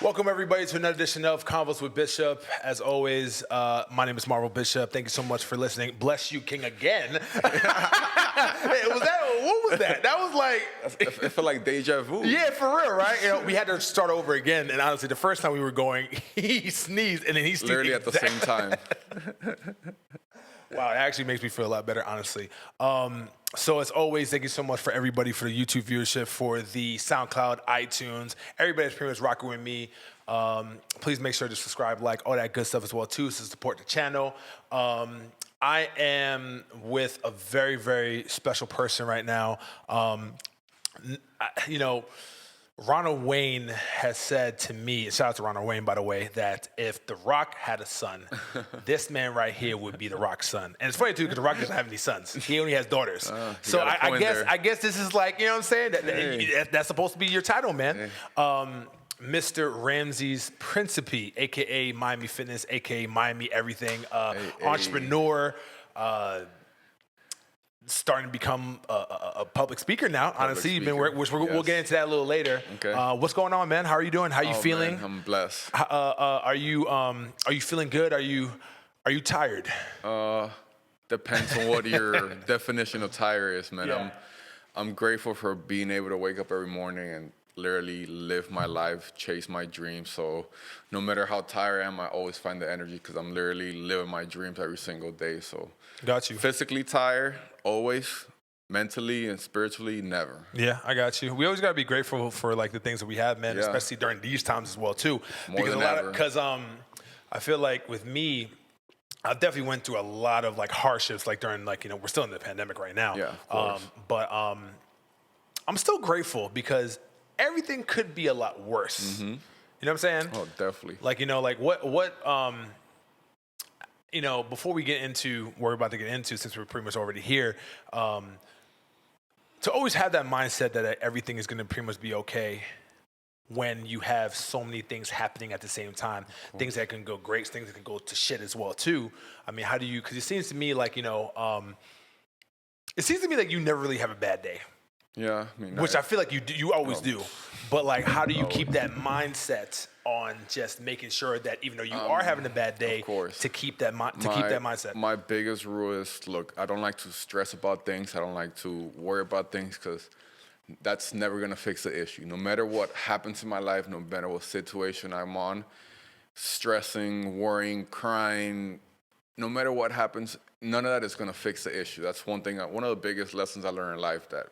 Welcome, everybody, to another edition of Convos with Bishop. As always, my name is Marvel Bishop. Thank you so much for listening. Bless you, King, again. What was that? That was like... It felt like deja vu. Yeah, for real, right? You know, we had to start over again. And honestly, the first time we were going, he sneezed, and then he sneezed. Literally at the same time. Wow, it actually makes me feel a lot better, honestly. So as always, thank you so much for everybody for the YouTube viewership, for the SoundCloud, iTunes, everybody that's pretty much rocking with me. Please make sure to subscribe, like, all that good stuff as well, too, to support the channel. I am with a very, very special person right now. Ronald Wayne has said to me, shout out to Ronald Wayne, by the way, that if The Rock had a son, this man right here would be The Rock's son. And it's funny, too, because The Rock doesn't have any sons. He only has daughters. So I guess this is like, you know what I'm saying? That's supposed to be your title, man. Hey. Mr. Ramses Principe, a.k.a. Miami Fitness, a.k.a. Miami Everything, entrepreneur, starting to become a public speaker now. Honestly, you've been we'll get into that a little later. Okay. What's going on, man? How are you doing? How are you feeling? Man, I'm blessed. Are you feeling good? Are you tired? Depends on what your definition of tired is, man. Yeah. I'm grateful for being able to wake up every morning and literally live my life, chase my dreams. So no matter how tired I am, I always find the energy because I'm literally living my dreams every single day. So got you. Physically tired, always. Mentally and spiritually, never. Yeah, I got you. We always got to be grateful for like the things that we have, man, especially during these times as well, too. Because I feel like with me, I definitely went through a lot of like hardships, like during like, we're still in the pandemic right now. Yeah, of course. But I'm still grateful because everything could be a lot worse. Mm-hmm. You know what I'm saying? Oh, definitely. Like, before we get into what we're about to get into, since we're pretty much already here, to always have that mindset that everything is going to pretty much be okay when you have so many things happening at the same time, things that can go great, things that can go to shit as well, too. I mean, how do you, because it seems to me like, it seems to me like you never really have a bad day. Yeah, I mean, which I feel like you always do. But like, how do you keep that mindset on just making sure that even though you are having a bad day, to keep that mindset? My biggest rule is, look, I don't like to stress about things. I don't like to worry about things because that's never gonna fix the issue. No matter what happens in my life, no matter what situation I'm on, stressing, worrying, crying, no matter what happens, none of that is gonna fix the issue. That's one thing. One of the biggest lessons I learned in life, that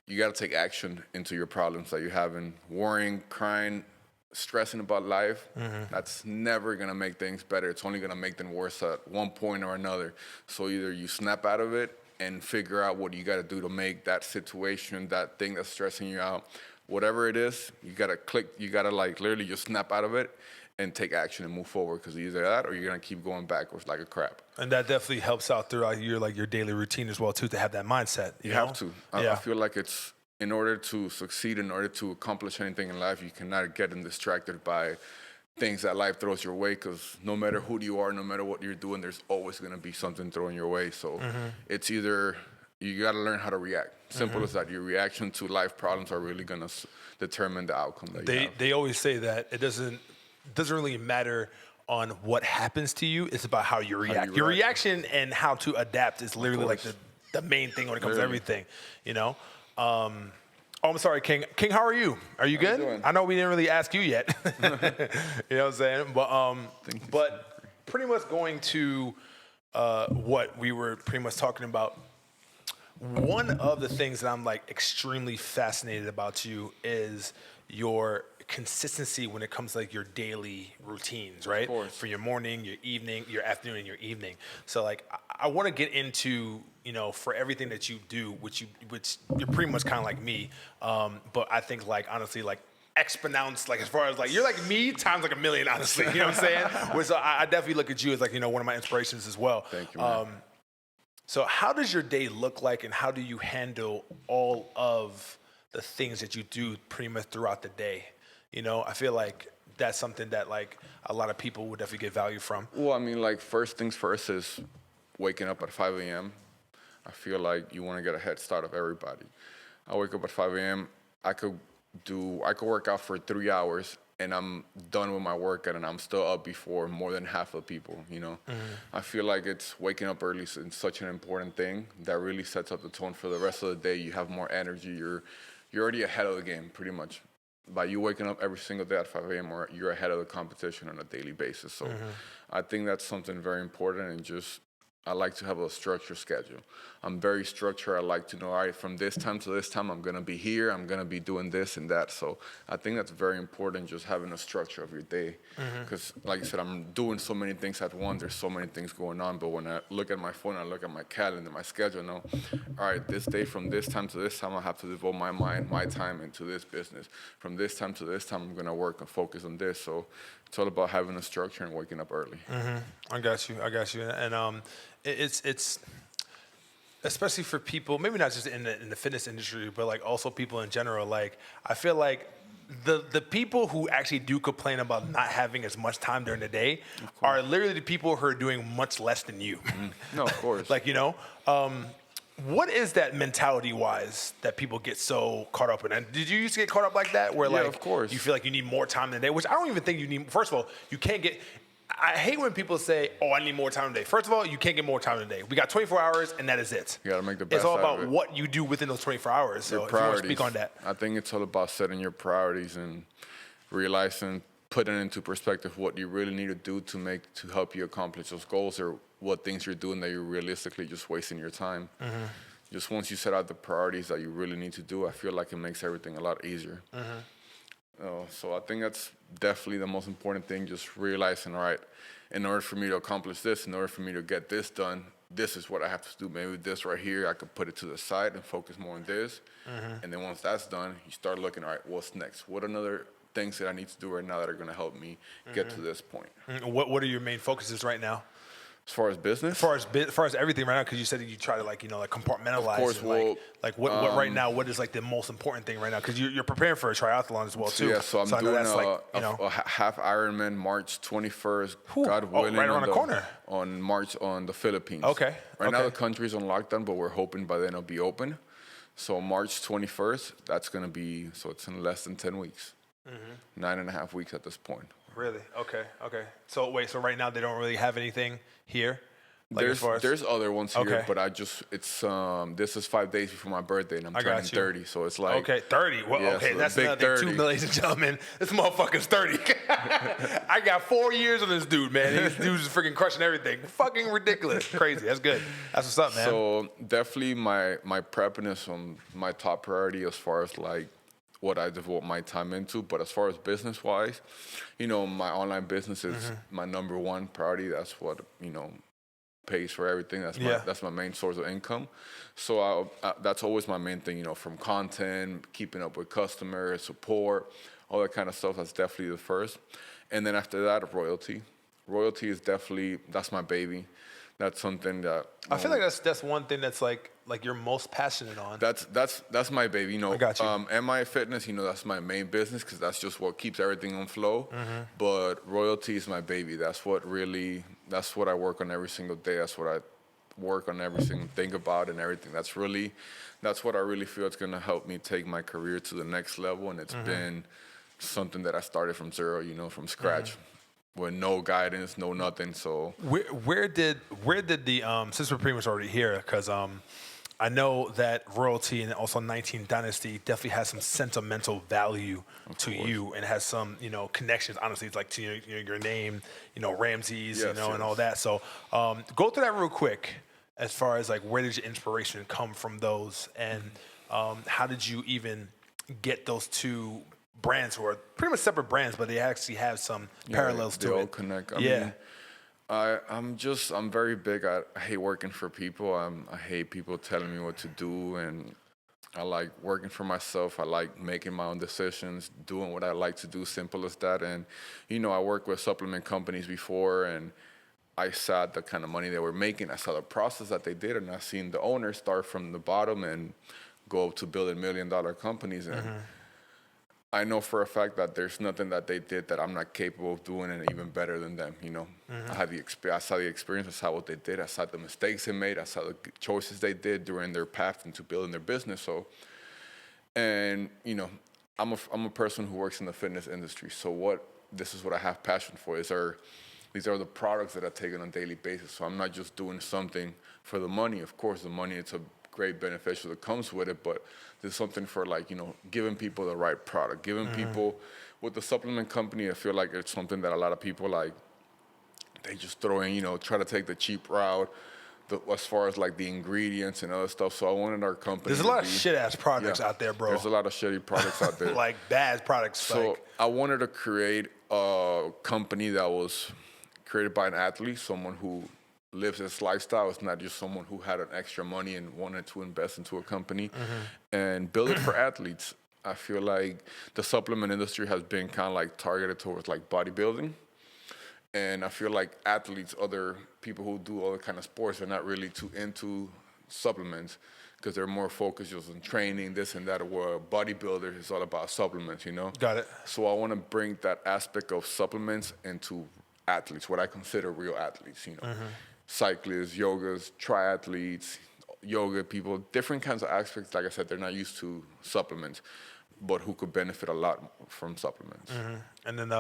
you got to take action into your problems that you're having. Worrying, crying, stressing about life, that's never going to make things better. It's only going to make them worse at one point or another. So either you snap out of it and figure out what you got to do to make that situation, that thing that's stressing you out, whatever it is, you got to like literally just snap out of it and take action and move forward, because either that or you're going to keep going backwards like a crap. And that definitely helps out throughout your daily routine as well, too, to have that mindset. You know? Have to. I feel like it's, in order to succeed, in order to accomplish anything in life, you cannot get distracted by things that life throws your way, because no matter who you are, no matter what you're doing, there's always going to be something thrown your way. So it's either, you got to learn how to react. Simple as that. Your reaction to life problems are really going to determine the outcome that you have. They always say that it doesn't really matter on what happens to you. It's about how you react. Your reaction and how to adapt is literally like the main thing when it comes to everything, I'm sorry, King. King, how are you? Are you good? I know we didn't really ask you yet. You know what I'm saying? But pretty much going to what we were pretty much talking about, one of the things that I'm like extremely fascinated about you is your consistency when it comes to like your daily routines, right? For your morning, your evening, your afternoon, and your evening. So like, I want to get into, for everything that you do, which you're pretty much kind of like me. But I think like, honestly, like exponential, like as far as like, you're like me times like a million, honestly, you know what I'm saying? Which I definitely look at you as like, one of my inspirations as well. Thank you, man. So how does your day look like, and how do you handle all of the things that you do pretty much throughout the day? I feel like that's something that like a lot of people would definitely get value from. Well, I mean, like first things first is waking up at 5 a.m. I feel like you want to get a head start of everybody. I wake up at 5 a.m. I could work out for 3 hours and I'm done with my workout and I'm still up before more than half of people, you know. I feel like it's waking up early is such an important thing that really sets up the tone for the rest of the day. You have more energy. You're already ahead of the game pretty much. By you waking up every single day at 5 a.m. or you're ahead of the competition on a daily basis. So I think that's something very important, and just I like to have a structured schedule. I'm very structured. I like to know, all right, from this time to this time, I'm going to be here. I'm going to be doing this and that. So I think that's very important, just having a structure of your day. Because like I said, I'm doing so many things at once. There's so many things going on. But when I look at my phone, I look at my calendar, my schedule, I know, all right, this day from this time to this time, I have to devote my mind, my time into this business. From this time to this time, I'm going to work and focus on this. So it's all about having a structure and waking up early. I got you. And it's especially for people, maybe not just in the fitness industry, but like also people in general. Like I feel like the people who actually do complain about not having as much time during the day are literally the people who are doing much less than you. No, of course. Like, you know, what is that mentality-wise that people get so caught up in? And did you used to get caught up like that? Where like, of course. You feel like you need more time in the day, which I don't even think you need. First of all, you can't get. I hate when people say, "Oh, I need more time in the day." First of all, you can't get more time in the day. We got 24 hours, and that is it. You gotta make the best. It's all out of about it. what you do within those 24 hours. So, if you want to speak on that, I think it's all about setting your priorities and realizing, putting into perspective what you really need to do to help you accomplish those goals, or what things you're doing that you're realistically just wasting your time. Just once you set out the priorities that you really need to do, I feel like it makes everything a lot easier. So I think that's definitely the most important thing, just realizing, all right, in order for me to accomplish this, in order for me to get this done, this is what I have to do. Maybe this right here, I could put it to the side and focus more on this. And then once that's done, you start looking, all right, what's next? What another things that I need to do right now that are going to help me get to this point? What are your main focuses right now? As far as business? As far as everything right now, because you said that you try to like compartmentalize. Of course, and what right now? What is like the most important thing right now? Because you're preparing for a triathlon as well too. Yeah, so I'm doing a half Ironman March 21st. God willing, right around the corner. On the Philippines. Okay. Right now the country's on lockdown, but we're hoping by then it'll be open. So March 21st, that's gonna be. So it's in less than 10 weeks. 9.5 weeks at this point. Really? Okay. So wait, so right now they don't really have anything here? Like there's other ones here, but this is 5 days before my birthday, and I'm turning 30, so it's like 30. Well, yeah, okay, so that's big another 30. thing too, ladies and gentlemen. This motherfucker's 30. I got 4 years on this dude, man. This dude's just freaking crushing everything. Fucking ridiculous, crazy. That's good. That's what's up, man. So definitely my prepping is my top priority as far as like what I devote my time into. But as far as business-wise, my online business is my number one priority. That's what, pays for everything. That's my main source of income. So that's always my main thing, from content, keeping up with customers, support, all that kind of stuff. That's definitely the first. And then after that, royalty. Royalty is that's my baby. That's something that I feel like that's one thing that's like you're most passionate on. That's my baby. I got you. And my fitness, that's my main business because that's just what keeps everything on flow. But royalty is my baby. That's what I work on every single day. That's what I work on every single thing about and everything. That's what I really feel it's gonna help me take my career to the next level. And it's been something that I started from zero, from scratch. With no guidance, no nothing. So where did the since we're pretty much already here, because I know that royalty and also 19 Dynasty definitely has some sentimental value to you and has some connections. Honestly, it's like to your name, Ramses, and all that. So go through that real quick as far as like where did your inspiration come from those, and how did you even get those two brands who are pretty much separate brands, but they actually have some parallels to it. They all connect. I mean, I'm very big. I hate working for people. I hate people telling me what to do, and I like working for myself. I like making my own decisions, doing what I like to do, simple as that. And, I worked with supplement companies before, and I saw the kind of money they were making. I saw the process that they did, and I seen the owners start from the bottom and go up to building $1 million companies. And I know for a fact that there's nothing that they did that I'm not capable of doing and even better than them, I saw the experience, I saw what they did, I saw the mistakes they made, I saw the choices they did during their path into building their business. So, and, I'm a person who works in the fitness industry. So this is what I have passion for. These are the products that I take on a daily basis. So I'm not just doing something for the money. Of course, the money, it's a great beneficial that comes with it, but there's something for giving people the right product, giving people with the supplement company. I feel like it's something that a lot of people they just throw in, try to take the cheap route. As far as the ingredients and other stuff. So I wanted our company. There's a lot of shit ass products out there, bro. There's a lot of shitty products out there. Like bad products. So I wanted to create a company that was created by an athlete, someone who lives this lifestyle. It's not just someone who had an extra money and wanted to invest into a company and build it for athletes. I feel like the supplement industry has been kind of targeted towards bodybuilding. And I feel like athletes, other people who do other kind of sports, are not really too into supplements because they're more focused just on training, this and that. Where a bodybuilder is all about supplements, Got it. So I want to bring that aspect of supplements into athletes, what I consider real athletes, cyclists, yogas, triathletes, yoga people, different kinds of aspects. Like I said, they're not used to supplements, but who could benefit a lot from supplements. And then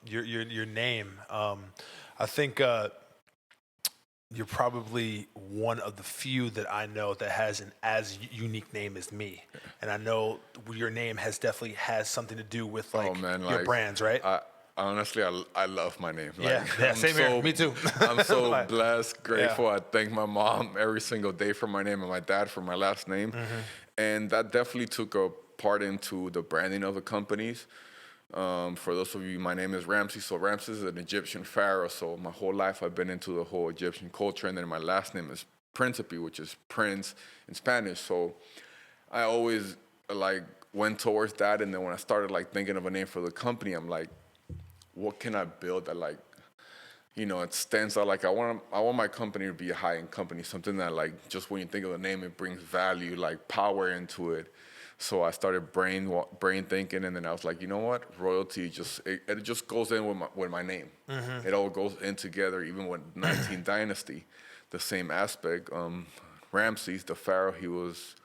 your name, I think you're probably one of the few that I know that has an as unique name as me. And I know your name definitely has something to do with your brands, right? Honestly, I love my name. Same here. Me too. I'm so blessed, grateful. I thank my mom every single day for my name and my dad for my last name. And that definitely took a part into the branding of the companies. For those of you, my name is Ramses. So Ramses is an Egyptian pharaoh. So my whole life I've been into the whole Egyptian culture. And then my last name is Principe, which is prince in Spanish. So I always went towards that. And then when I started thinking of a name for the company, I'm like, what can I build that it stands out? I want my company to be a high-end company, something that just when you think of the name, it brings value, power into it. So I started brain thinking, and then I was like, you know what? Royalty it just goes in with my name. It all goes in together, even with 19th dynasty, the same aspect. Ramses, the pharaoh, he was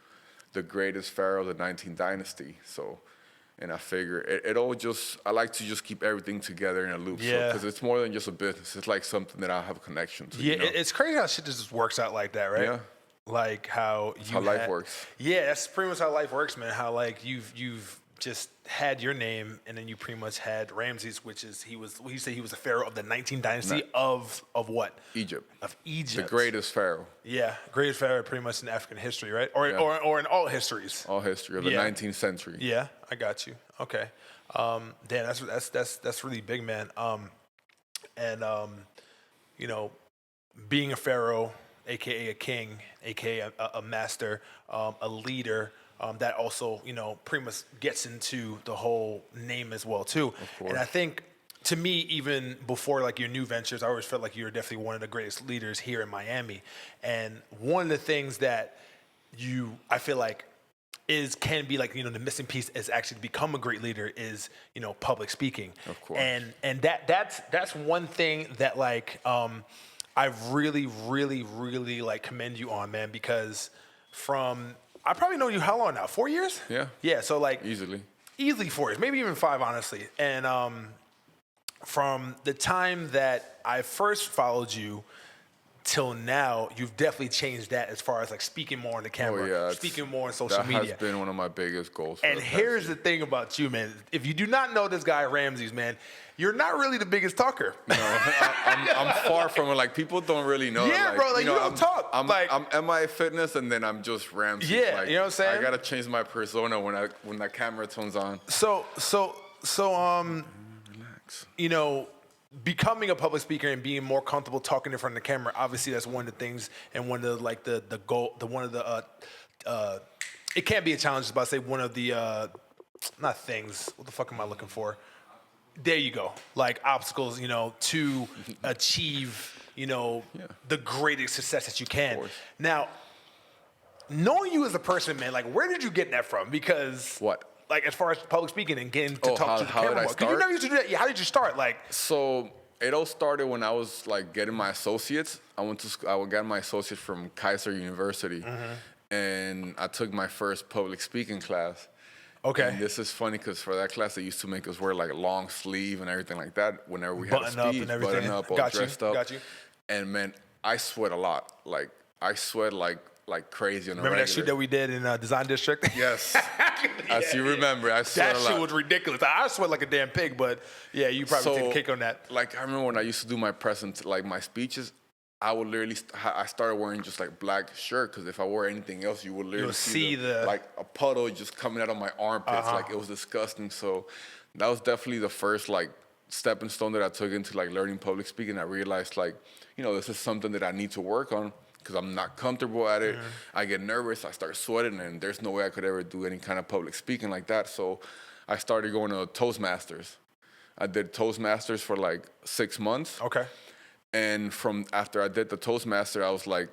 the greatest pharaoh of the 19th dynasty. So, and I figure I like to just keep everything together in a loop. Yeah. Because it's more than just a business. It's something that I have a connection to. Yeah, it's crazy how shit just works out like that, right? Yeah. How life works. Yeah, that's pretty much how life works, man. How you've just had your name, and then you pretty much had Ramses, which is he said he was a pharaoh of the 19th dynasty of what? Egypt. Of Egypt. The greatest pharaoh. Yeah, greatest pharaoh pretty much in African history, right? Or in all histories. All history of the 19th century. Yeah, I got you. Okay. Damn, that's really big, man. Being a pharaoh, aka a king, aka a master, a leader, that also pretty much gets into the whole name as well too. Of course. And I think, to me, even before your new ventures, I always felt like you were definitely one of the greatest leaders here in Miami. And one of the things that I feel like can be the missing piece is actually to become a great leader is public speaking. Of course. And that's one thing that I really, really, really commend you on, man, because I probably know you how long now? 4 years? Yeah. Yeah. So easily 4 years, maybe even 5, honestly. And from the time that I first followed you till now, you've definitely changed that as far as speaking more on the camera, speaking more on social media. That has been one of my biggest goals. And here's the thing about you, man. If you do not know this guy Ramses, man, you're not really the biggest talker. No, I'm far from it. People don't really know. Yeah, bro. You don't talk. I'm MI Fitness, and then I'm just Ramses. Yeah, you know what I'm saying? I gotta change my persona when that camera turns on. So, relax. Becoming a public speaker and being more comfortable talking in front of the camera, obviously that's one of the things, and one of the goal, it can't be a challenge, but I say one of the not things. What the fuck am I looking for? There you go. Obstacles, to achieve, the greatest success that you can. Now, knowing you as a person, man, where did you get that from? Because what? As far as public speaking and getting to talk to the how camera. Did I start? You never used to do that. Yeah, how did you start? So it all started when I was getting my associates. I got my associates from Kaiser University, and I took my first public speaking class. Okay. And this is funny because for that class, they used to make us wear like a long sleeve and everything like that. Whenever we had a Button up speech, and everything. button up, all Got dressed you. up. Got you. And man, I sweat a lot. Like I sweat like crazy on the Remember regular. that shoot that we did in Design District? Yes. As you remember, I sweat That a lot. shit was ridiculous. I sweat like a damn pig, but yeah, you probably take a kick on that. Like I remember when I used to do my like my speeches, I would literally, I started wearing just like black shirt because if I wore anything else, you would literally see the like a puddle just coming out of my armpits. Like it was disgusting. So that was definitely the first like stepping stone that I took into like learning public speaking. I realized like, this is something that I need to work on because I'm not comfortable at it. I get nervous, I start sweating, and there's no way I could ever do any kind of public speaking like that. So I started going to Toastmasters. I did Toastmasters for like 6 months. Okay. And from after I did the Toastmaster, I was like,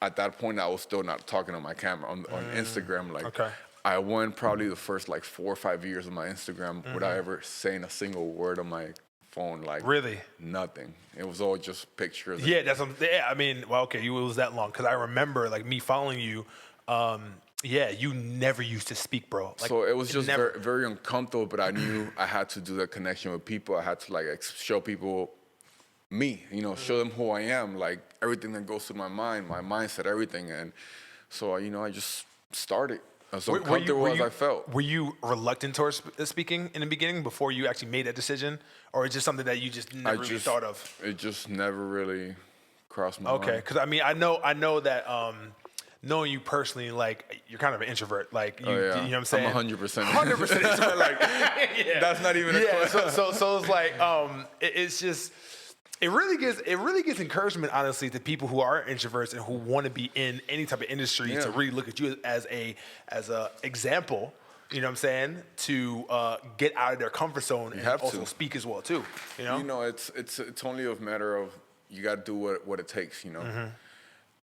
at that point, I was still not talking on my camera on Instagram. Like, I went probably the first like 4 or 5 years of my Instagram without ever saying a single word on my phone. Like, really, nothing. It was all just pictures. Yeah, I mean, well, okay, it was that long because I remember like me following you. Yeah, you never used to speak, bro. Like, so it was just very, very uncomfortable. But I knew I had to do that connection with people. I had to like show people me, show them who I am, like everything that goes through my mind, my mindset, everything. And so, I just started as uncomfortable as I felt. Were you reluctant towards speaking in the beginning before you actually made that decision? Or is it just something that you just never really thought of? It just never really crossed my mind. Okay, because I mean, I know that knowing you personally, like you're kind of an introvert, like you, you know what I'm saying? I'm 100%. 100%. Like, that's not even a question. So it's like, it's just, it really gives encouragement, honestly, to people who are introverts and who want to be in any type of industry to really look at you as a example. You know what I'm saying? To get out of their comfort zone and also speak as well too. It's only a matter of you got to do what it takes.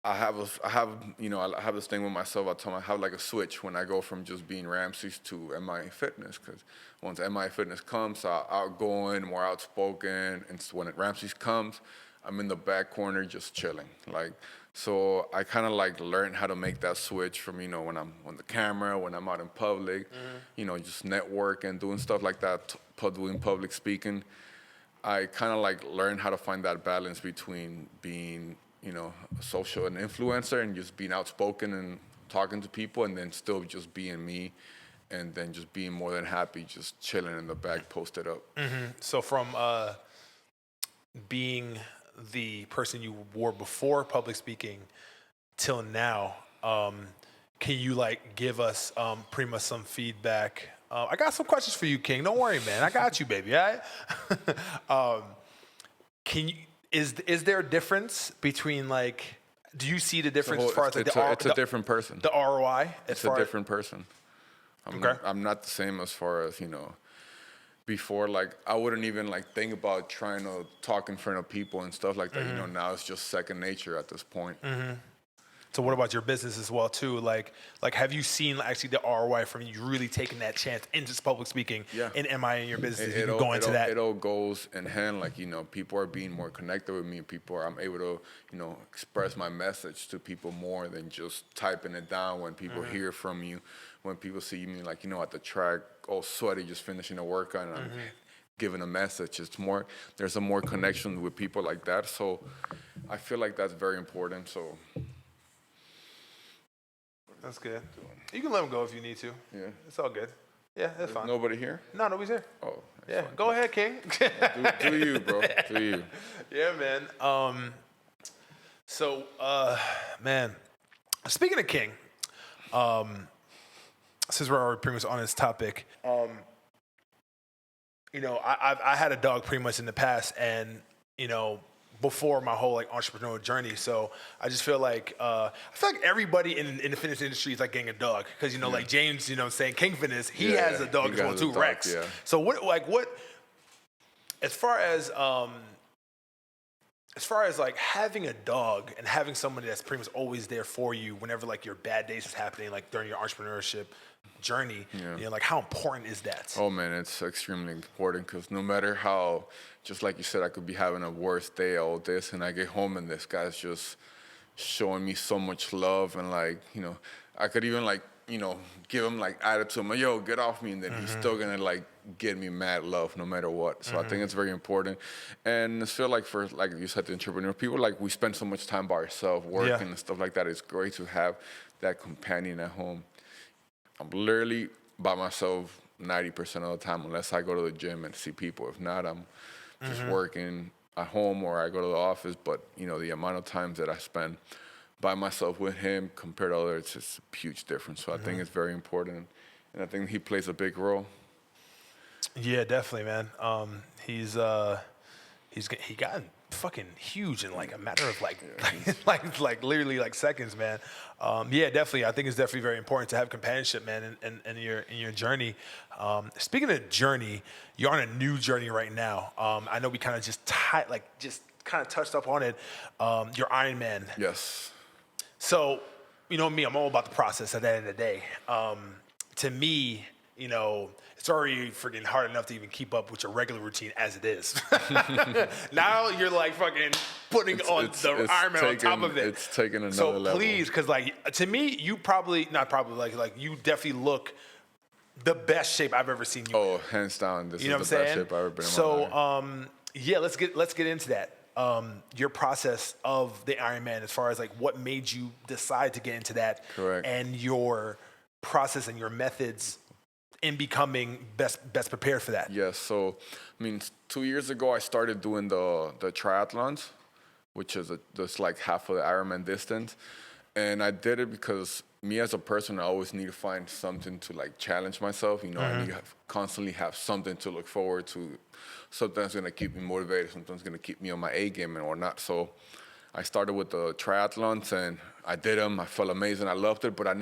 I have this thing with myself. I tell myself I have like a switch when I go from just being Ramses to MI Fitness, because once MI Fitness comes, I'll outgoing, more outspoken, and so when Ramses comes, I'm in the back corner just chilling. Like, so I kind of like learned how to make that switch from when I'm on the camera, when I'm out in public, just networking, doing stuff like that, doing public speaking. I kind of like learned how to find that balance between being a social and influencer and just being outspoken and talking to people, and then still just being me, and then just being more than happy, just chilling in the back, posted up. So from being the person you were before public speaking till now, can you like give us pretty much some feedback? I got some questions for you, King. Don't worry, man. I got you, baby. All right? Can you? Is there a difference between like? Do you see the difference as far as like it's a different person. The ROI. It's a different person. I'm not the same as far as before. Like I wouldn't even like think about trying to talk in front of people and stuff like that. Now it's just second nature at this point. So what about your business as well too? Like have you seen actually the ROI from you really taking that chance into public speaking in MI in your business? It all goes in hand. Like people are being more connected with me. I'm able to express my message to people more than just typing it down. When people hear from you, when people see me like at the track all sweaty, just finishing a workout, and I'm giving a message. There's a more connection with people like that. So I feel like that's very important. So. That's good. You can let him go if you need to. Yeah. It's all good. Yeah, that's fine. Nobody here? No, nobody's here. Oh. Yeah, fine. Go ahead, King. do you, bro. Do you. Yeah, man. Man, speaking of King, since we're already pretty much on this topic, I had a dog pretty much in the past, and, before my whole like entrepreneurial journey. So I just feel like everybody in the fitness industry is like getting a dog, because like James, saying King Fitness, he has a dog as well too, Rex. Yeah. So what as far as like having a dog and having somebody that's pretty much always there for you whenever like your bad days is happening, like during your entrepreneurship journey, like how important is that? Oh man, it's extremely important, because no matter how, just like you said, I could be having a worst day, all this, and I get home and this guy's just showing me so much love, and like, I could even like give him like attitude. I'm like, yo, get off me. And then he's still going to like give me mad love no matter what. So I think it's very important. And I feel like for, like you said, the entrepreneur, people like we spend so much time by ourselves working and stuff like that. It's great to have that companion at home. I'm literally by myself 90% of the time, unless I go to the gym and see people. If not, I'm just working at home or I go to the office. But, the amount of times that I spend by myself with him compared to others, it's just a huge difference. So I think it's very important. And I think he plays a big role. Yeah, definitely, man. He gotten fucking huge in like a matter of like literally like seconds, man. Yeah, definitely. I think it's definitely very important to have companionship, man, in your journey. Speaking of journey, you're on a new journey right now. I know we kind of just kind of touched up on it. Your Ironman. Yes. So, me, I'm all about the process at the end of the day. To me, it's already freaking hard enough to even keep up with your regular routine as it is. Now you're like fucking putting the Ironman on top of it. It's taking another level. So please, because like to me, you you definitely look the best shape I've ever seen you. Oh, hands down, this is the best shape I've ever been in my life. So yeah, let's get into that. Your process of the Ironman, as far as like what made you decide to get into that. Correct. And your process and your methods in becoming best prepared for that. Yes. So, 2 years ago, I started doing the triathlons, which is just like half of the Ironman distance. And I did it because me as a person, I always need to find something to like challenge myself. I need to constantly have something to look forward to. Something that's going to keep me motivated. Something's going to keep me on my A game and whatnot. So I started with the triathlons and I did them. I felt amazing. I loved it, but I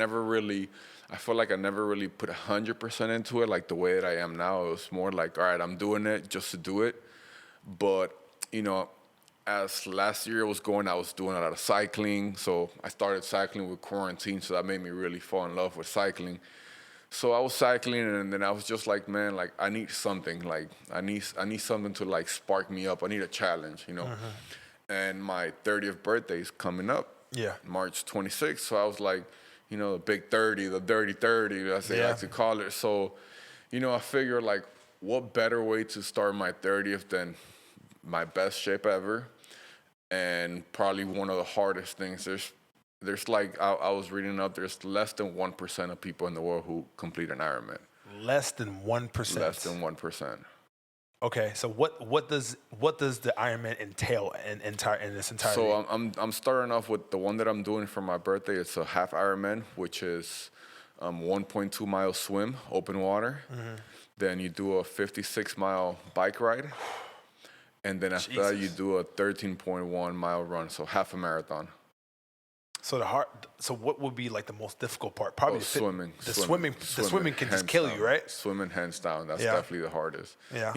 felt like I never really put 100% into it like the way that I am now. It was more like, all right, I'm doing it just to do it. But, as last year was going, I was doing a lot of cycling. So I started cycling with quarantine. So that made me really fall in love with cycling. So I was cycling and then I was just like, man, like I need something. Like I need something to like spark me up. I need a challenge, And my 30th birthday is coming up. Yeah. March 26th. So I was like, the big 30, the dirty 30, as they like to call it. So, I figured like what better way to start my 30th than my best shape ever. And probably one of the hardest things. There's like, I was reading up, there's less than 1% of people in the world who complete an Ironman. Less than 1%? Less than 1%. Okay, so what does the Ironman entail in this entirety? So I'm starting off with the one that I'm doing for my birthday. It's a half Ironman, which is 1.2 mile swim, open water. Then you do a 56-mile bike ride. And then after that, you do a 13.1 mile run, so half a marathon. So what would be like the most difficult part? Probably swimming. The swimming can just kill you, right? Swimming hands down. That's definitely the hardest. Yeah.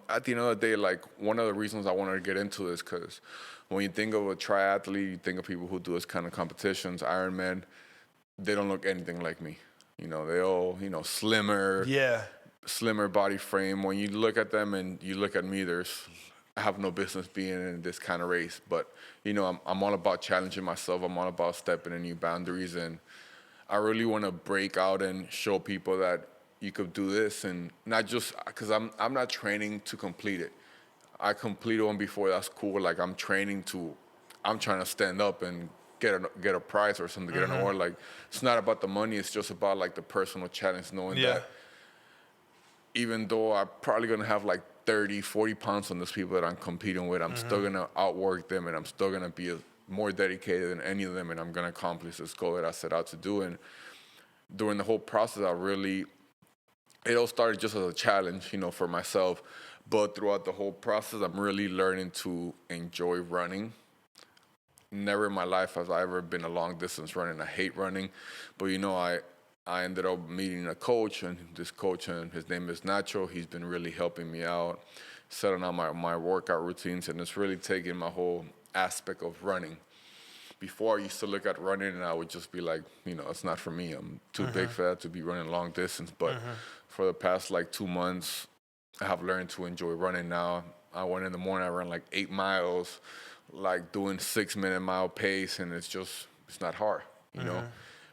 At the end of the day, like one of the reasons I wanted to get into this because when you think of a triathlete, you think of people who do this kind of competitions, Ironman, they don't look anything like me. They all, slimmer. Yeah. Slimmer body frame. When you look at them and you look at me, I have no business being in this kind of race, but I'm all about challenging myself. I'm all about stepping in new boundaries, and I really want to break out and show people that you could do this, and not just because I'm not training to complete it. I completed one before. That's cool. Like I'm trying to stand up and get a prize or something, get an award. Like it's not about the money. It's just about like the personal challenge, knowing that even though I'm probably gonna have like 30, 40 pounds on those people that I'm competing with, I'm still going to outwork them, and I'm still going to be more dedicated than any of them, and I'm going to accomplish this goal that I set out to do. And during the whole process, it all started just as a challenge, for myself. But throughout the whole process, I'm really learning to enjoy running. Never in my life have I ever been a long distance running. I hate running, but I ended up meeting a coach, and this coach, and his name is Nacho. He's been really helping me out, setting out my workout routines, and it's really taking my whole aspect of running. Before, I used to look at running, and I would just be like, it's not for me. I'm too big for that to be running long distance. But for the past, 2 months, I have learned to enjoy running now. I went in the morning, I ran 8 miles, doing 6-minute mile pace, and it's not hard,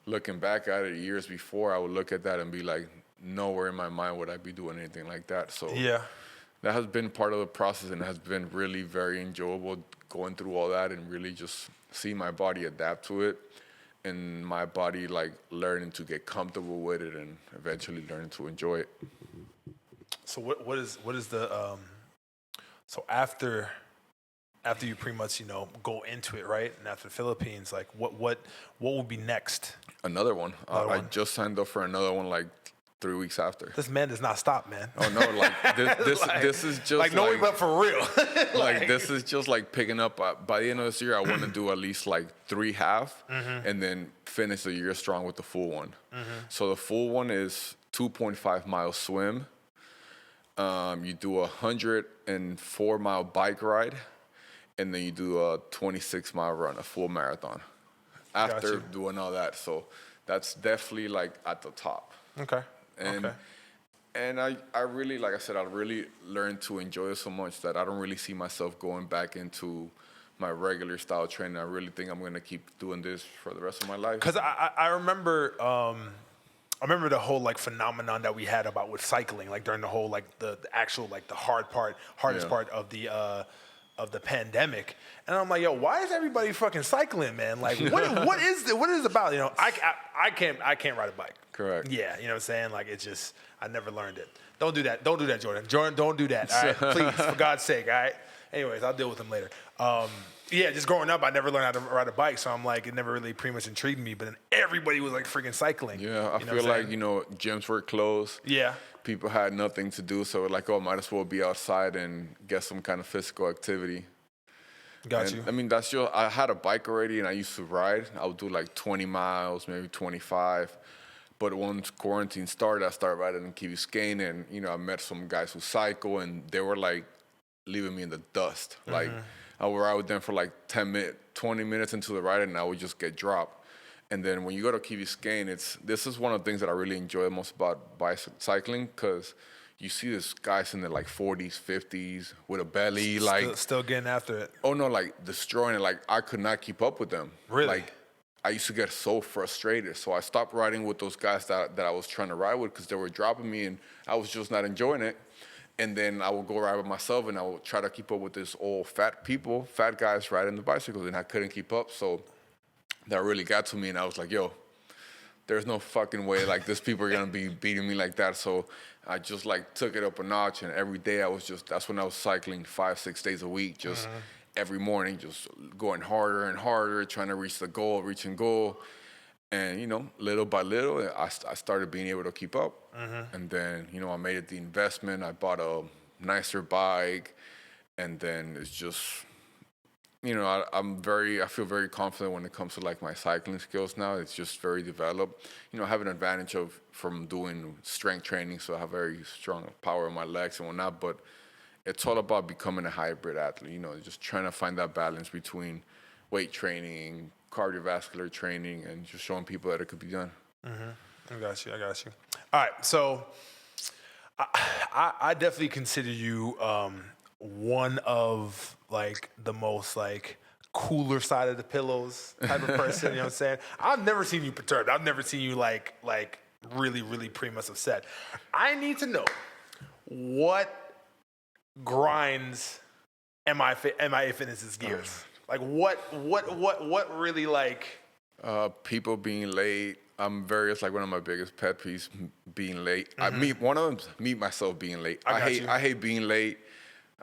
looking back at it years before, I would look at that and be like, nowhere in my mind would I be doing anything like that. So Yeah. that has been part of the process, and has been really very enjoyable going through all that and really just see my body adapt to it, and my body like learning to get comfortable with it and eventually learning to enjoy it. So what is the so after you pretty much, you know, go into it, right? And after the Philippines, like what will be next? Another one. I just signed up for another one like 3 weeks after. This man does not stop, man. Oh no, like this is just like no, but for real. like this is just like picking up. By the end of this year, I want to do at least like 3 half, and then finish the year strong with the full one. So the full one is 2.5 mile swim. You do a 104-mile bike ride, and then you do a 26-mile run, a full marathon. After doing all that, so that's definitely like at the top. Okay. And I really, like I said, I really learned to enjoy it so much that I don't really see myself going back into my regular style training. I really think I'm going to keep doing this for the rest of my life. Because I remember the whole like phenomenon that we had about with cycling, like during the whole like the actual like the hardest part of the pandemic. And I'm like, yo, why is everybody fucking cycling, man? Like, what is it about? You know, I can't ride a bike. Correct. Yeah, you know what I'm saying? Like, it's just, I never learned it. Don't do that. Don't do that, Jordan. Jordan, don't do that. All right, please, for God's sake. All right. Anyways, I'll deal with him later. Yeah, just growing up, I never learned how to ride a bike, so I'm like, it never really pretty much intrigued me. But then everybody was like freaking cycling. Yeah, I feel like, you know, gyms were closed. Yeah. People had nothing to do, so like, oh, might as well be outside and get some kind of physical activity. Got you. I mean, I had a bike already, and I used to ride. I would do like 20 miles, maybe 25. But once quarantine started, I started riding in Key Biscayne, and, you know, I met some guys who cycle, and they were like leaving me in the dust. Like, I would ride with them for like 20 minutes into the ride, and I would just get dropped. And then when you go to Key Biscayne, this is one of the things that I really enjoy most about cycling, because you see these guys in their like 40s, 50s with a belly, like still getting after it. Oh no, like destroying it. Like I could not keep up with them. Really? Like I used to get so frustrated. So I stopped riding with those guys that I was trying to ride with, because they were dropping me and I was just not enjoying it. And then I would go ride with myself, and I would try to keep up with this old fat guys riding the bicycles, and I couldn't keep up. So that really got to me, and I was like, yo, there's no fucking way like these people are gonna be beating me like that. So I just like took it up a notch, and every day that's when I was cycling 5-6 days a week, just every morning, just going harder and harder, trying to reaching goal. And, you know, little by little, I started being able to keep up. And then, you know, I made it the investment. I bought a nicer bike. And then it's just, you know, I feel very confident when it comes to like my cycling skills now. It's just very developed. You know, I have an advantage from doing strength training, so I have very strong power in my legs and whatnot. But it's all about becoming a hybrid athlete, you know, just trying to find that balance between weight training, cardiovascular training, and just showing people that it could be done. I got you. All right, so I definitely consider you one of like the most like cooler side of the pillows type of person. You know what I'm saying? I've never seen you perturbed. I've never seen you like really, really pretty much upset. I need to know what grinds MIA Fitness's gears. Like what really like? People being late. It's like one of my biggest pet peeves, being late. One of them's me myself being late. I hate being late.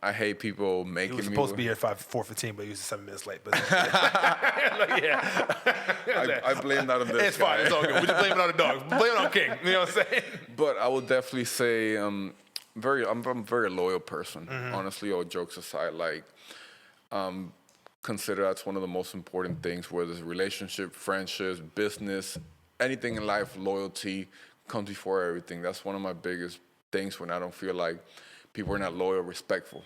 I hate people making me. He was supposed to be here at 4:15, but he was 7 minutes late. But yeah, I blame that on this. It's fine. It's all good. We just blame it on the dog. Blame it on King. You know what I'm saying? But I would definitely say I'm a very loyal person. Honestly, all jokes aside, like consider that's one of the most important things, whether it's relationship, friendships, business, anything in life. Loyalty comes before everything. That's one of my biggest things when I don't feel like people are not loyal, respectful.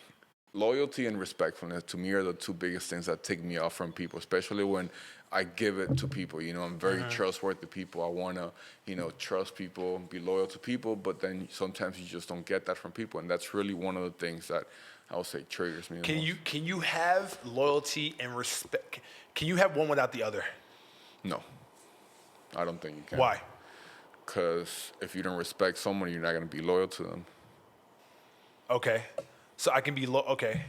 Loyalty and respectfulness, to me, are the two biggest things that take me off from people, especially when I give it to people. You know, I'm very trustworthy people. I want to, you know, trust people, be loyal to people, but then sometimes you just don't get that from people. And that's really one of the things that I would say triggers me. Can you have loyalty and respect? Can you have one without the other? No. I don't think you can. Why? Because if you don't respect someone, you're not going to be loyal to them. Okay. So I can be okay.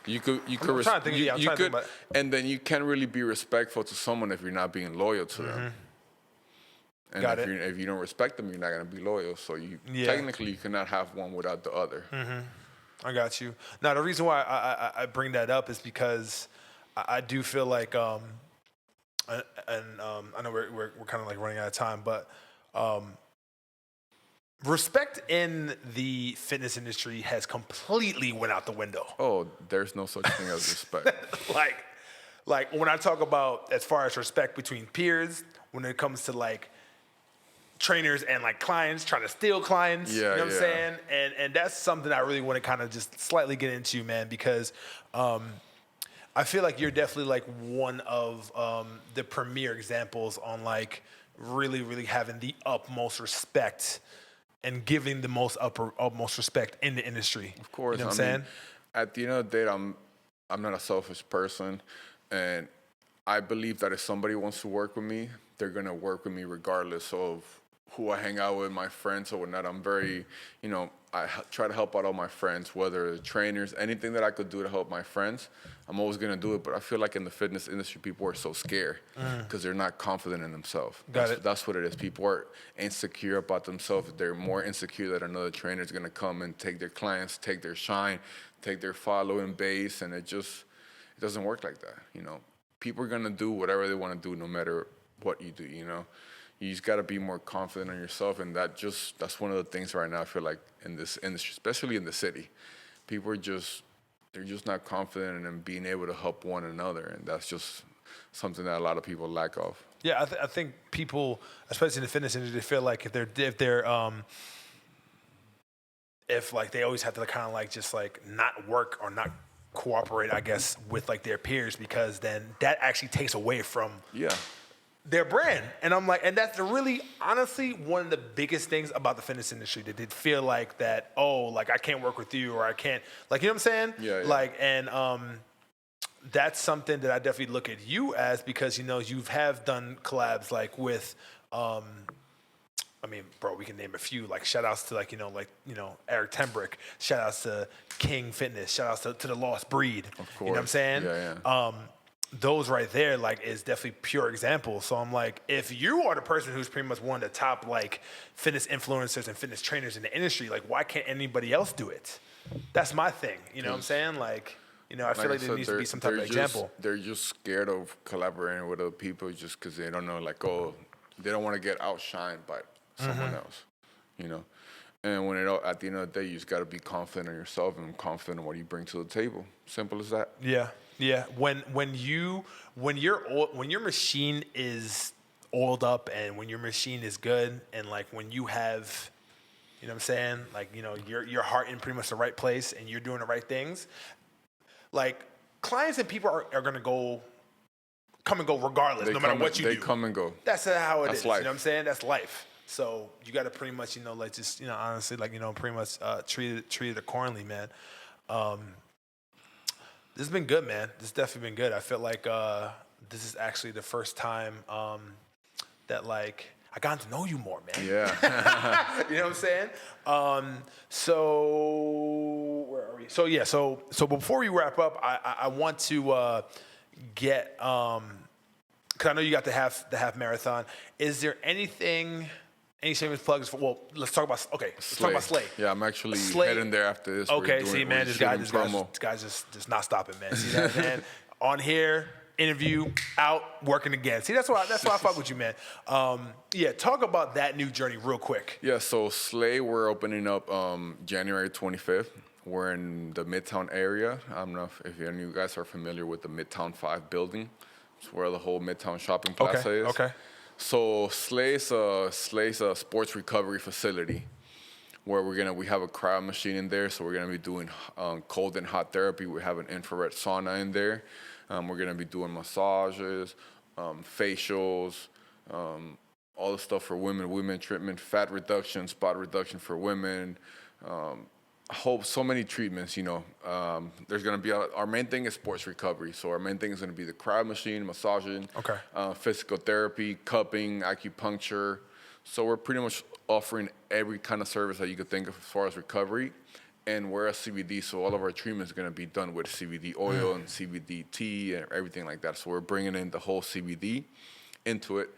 You could I'm trying to think, yeah, I'm trying to think about it. And then you can't really be respectful to someone if you're not being loyal to them. And Got if you don't respect them, you're not going to be loyal. So technically you cannot have one without the other. I got you. Now, the reason why I bring that up is because I do feel like, I know we're kind of like running out of time, but respect in the fitness industry has completely went out the window. Oh, there's no such thing as respect. like when I talk about as far as respect between peers, when it comes to like trainers and like clients trying to steal clients, you know what I'm saying? And that's something I really want to kind of just slightly get into, man, because I feel like you're definitely like one of the premier examples on like really, really having the utmost respect and giving the utmost respect in the industry. Of course. You know what I'm saying? At the end of the day, I'm not a selfish person, and I believe that if somebody wants to work with me, they're going to work with me regardless of who I hang out with, my friends or whatnot. I'm very, I try to help out all my friends, whether trainers, anything that I could do to help my friends, I'm always going to do it. But I feel like in the fitness industry, people are so scared because they're not confident in themselves. That's what it is. People are insecure about themselves. They're more insecure that another trainer is going to come and take their clients, take their shine, take their following base. And it doesn't work like that. People are going to do whatever they want to do no matter what you do, You just got to be more confident in yourself, and that's one of the things right now I feel like in this industry, especially in the city. People they're just not confident in being able to help one another, and that's just something that a lot of people lack of. Yeah, I think people, especially in the fitness industry, they feel like if like they always have to kind of like just like not work or not cooperate, I guess, with like their peers, because then that actually takes away from their brand. And I'm like, and that's really honestly one of the biggest things about the fitness industry, that they feel like that, oh, like I can't work with you, or I can't, like, you know what I'm saying? Yeah. Like, and that's something that I definitely look at you as, because you have done collabs like with I mean, bro, we can name a few, like shout outs to like Eric Tembrick, shout outs to King Fitness, shout outs to the Lost Breed. Of course. You know what I'm saying? Yeah. Those right there, like, is definitely pure examples. So I'm like, if you are the person who's pretty much one of the top like fitness influencers and fitness trainers in the industry, like, why can't anybody else do it? That's my thing. You know what I'm saying? Like, I feel like there needs to be some type of example. They're just scared of collaborating with other people just because they don't know, like, oh, they don't want to get outshined by someone else, And when at the end of the day, you just got to be confident in yourself and confident in what you bring to the table. Simple as that. Yeah. When your machine is oiled up and when your machine is good, and like when you have, you know what I'm saying, like your heart in pretty much the right place and you're doing the right things, like clients and people are gonna come and go regardless, no matter what you do. They come and go. That's how it is. Life. You know what I'm saying? That's life. So you got to pretty much, like just, honestly, like, pretty much treat it accordingly, man. This has been good, man. This has definitely been good. I feel like this is actually the first time that, like, I got to know you more, man. Yeah. You know what I'm saying? So where are we? So yeah. So before we wrap up, I want to get because I know you got the half marathon. Is there anything? Any shameless plugs? Let's talk about Slay. Yeah, I'm actually heading there after this. Okay, see, man, this guy's just not stopping, man. See that, man? On here, interview, out, working again. See, that's why I fuck with you, man. Yeah, talk about that new journey real quick. Yeah, so Slay, we're opening up January 25th. We're in the Midtown area. I don't know if any of you guys are familiar with the Midtown 5 building. It's where the whole Midtown shopping plaza is. Okay. So Slay's a sports recovery facility where we have a cryo machine in there. So we're gonna be doing cold and hot therapy. We have an infrared sauna in there. We're gonna be doing massages, facials, all the stuff for women treatment, fat reduction, spot reduction for women. hope so many treatments, there's going to be, our main thing is sports recovery. So our main thing is going to be the cryo machine, massaging, physical therapy, cupping, acupuncture. So we're pretty much offering every kind of service that you could think of as far as recovery. And we're a CBD, so all of our treatments are going to be done with CBD oil and CBD tea and everything like that. So we're bringing in the whole CBD into it.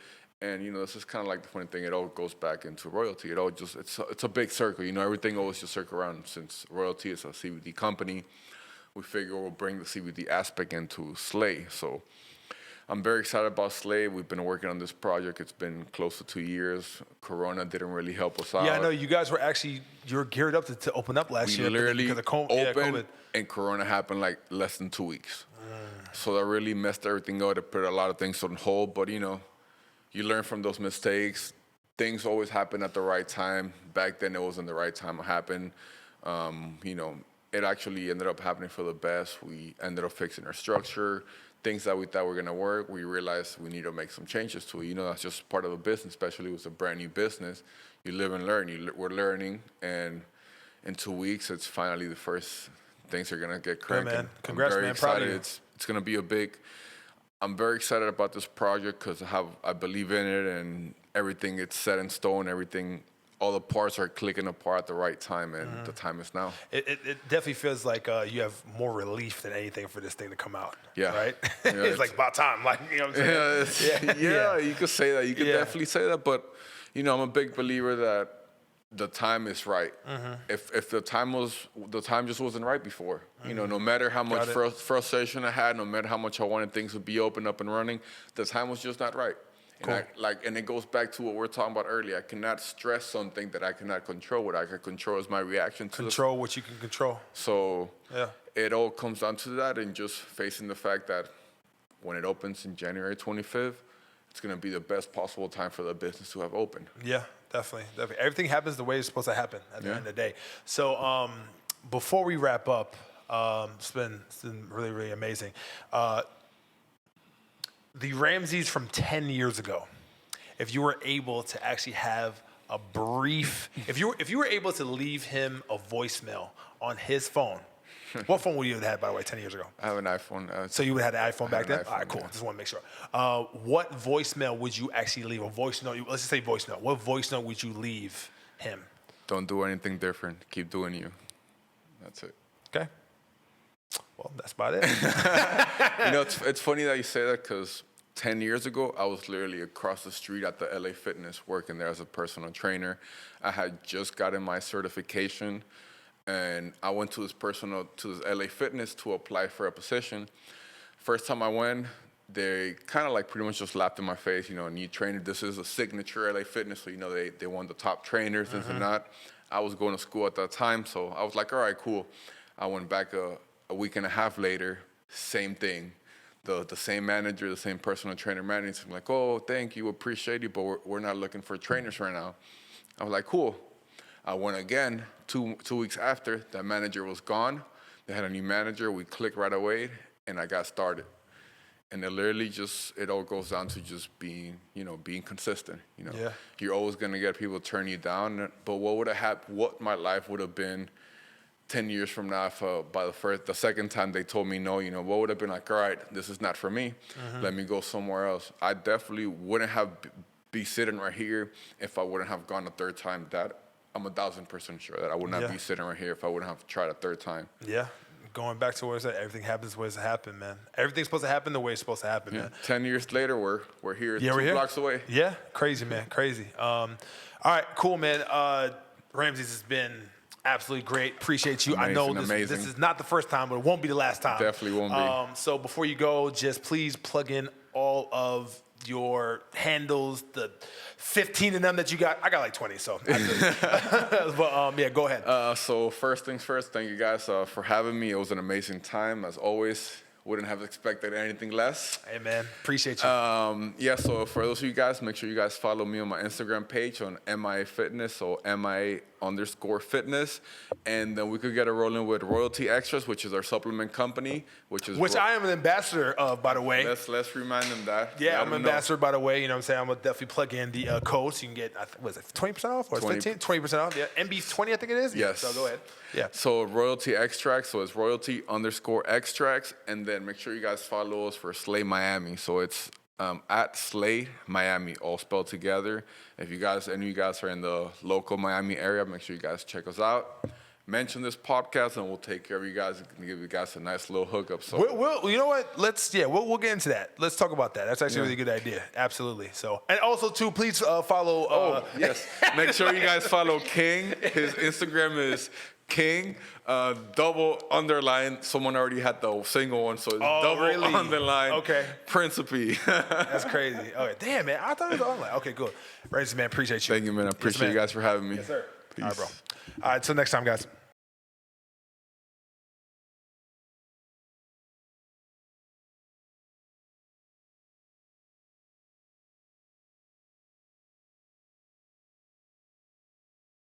And, this is kind of like the funny thing. It all goes back into royalty. It all just, it's a big circle. Everything always just circle around. Since royalty is a CBD company, we figure we'll bring the CBD aspect into Slay. So I'm very excited about Slay. We've been working on this project. It's been close to 2 years. Corona didn't really help us out. Yeah, I know you guys you were geared up to open up last year. We literally because of opened, COVID. And Corona happened like less than 2 weeks. So that really messed everything up. It put a lot of things on hold. But, you learn from those mistakes. Things always happen at the right time. Back then, it wasn't the right time to happen. It actually ended up happening for the best. We ended up fixing our structure. Things that we thought were going to work, we realized we need to make some changes to it. That's just part of a business, especially with a brand new business. You live and learn. We're learning, and in 2 weeks, it's finally the first things are going to get cranking. Yeah, man. Congrats, I'm very man. Proud excited. of you. It's going to be a big. I'm very excited about this project because I believe in it, and everything it's set in stone. Everything, all the parts are clicking apart at the right time, and the time is now. It definitely feels like you have more relief than anything for this thing to come out. Yeah. Right? Yeah, it's like about time. Like, you know what I'm saying? Yeah, you could say that. You could definitely say that. But, I'm a big believer that the time is right. If the time just wasn't right before. No matter how much frustration I had, no matter how much I wanted things to be open, up and running, the time was just not right. Cool. And it goes back to what we were talking about earlier. I cannot stress something that I cannot control. What I can control is my reaction to control what you can control. So it all comes down to that, and just facing the fact that when it opens in January 25th, it's going to be the best possible time for the business to have opened. Yeah, definitely. Everything happens the way it's supposed to happen at the end of the day. So before we wrap up, it's been really, really amazing. The Ramses from 10 years ago, if you were able to actually have a brief, if you were able to leave him a voicemail on his phone, what phone would you have had, by the way, 10 years ago? I have an iPhone. So you would have had an iPhone back then? iPhone, All right, cool. Yeah. Just want to make sure. What voicemail would you actually leave? A voice note? Let's just say voice note. What voice note would you leave him? Don't do anything different. Keep doing you. That's it. Okay. Well, that's about it. It's funny that you say that because 10 years ago, I was literally across the street at the LA Fitness working there as a personal trainer. I had just gotten my certification, and I went to this LA Fitness to apply for a position. First time I went, they kind of like pretty much just laughed in my face, new trainer. This is a signature LA Fitness, so they want the top trainers, this and that. I was going to school at that time, so I was like, all right, cool. I went back a week and a half later, same thing. The same manager, the same personal trainer manager. I'm like, oh, thank you, appreciate you, but we're not looking for trainers right now. I was like, cool. I went again 2 weeks after. That manager was gone. They had a new manager. We clicked right away, and I got started. And it literally it all goes down to just being consistent. You're always gonna get people turn you down. But what would have happened? What my life would have been 10 years from now, if by the second time they told me no, what would have been like, all right, this is not for me. Let me go somewhere else. I definitely wouldn't have be sitting right here if I wouldn't have gone a third time. That I'm 1,000% sure that I would not be sitting right here if I wouldn't have tried a third time. Yeah. Going back to what I said, everything happens the way it's happen, man. Everything's supposed to happen the way it's supposed to happen, man. 10 years later, we're here, 2 blocks away. Yeah, crazy, man, crazy. All right, cool, man. Ramses has been absolutely great. Appreciate you. Amazing, I know this is not the first time, but it won't be the last time. Definitely won't be. So before you go, just please plug in all of your handles, the 15 of them that you got. I got like 20, so. But yeah, go ahead. So first things first, thank you guys for having me. It was an amazing time, as always. Wouldn't have expected anything less. Hey, man. Appreciate you. Yeah, so for those of you guys, make sure you guys follow me on my Instagram page on MIA Fitness, so _fitness. And then we could get it rolling with Royalty Extras, which is our supplement company, which I am an ambassador of, by the way. Let's remind them that. Yeah, I'm an ambassador, by the way. You know what I'm saying? I'm going to definitely plug in the code so you can get, was it 20% off or 15? 20% off. Yeah, MB20, I think it is. Yes. So go ahead. Yeah. So Royalty Extracts, so it's Royalty _extracts. And then make sure you guys follow us for Slay Miami. So it's at Slay Miami, all spelled together. If any of you guys are in the local Miami area, make sure you guys check us out. Mention this podcast, and we'll take care of you guys and give you guys a nice little hookup. So we'll you know what? We'll get into that. Let's talk about that. That's actually a really good idea. Absolutely. So, and also too, please follow. Yes, make sure you guys follow King. His Instagram is King __ someone already had the single one, so it's _ okay Principe. That's crazy. Okay, damn man, I thought it was online. Okay, good. Ramses, man, appreciate you. Thank you, man. I appreciate you guys for having me. Yes, sir. Peace. All right, bro. All right, till next time, guys.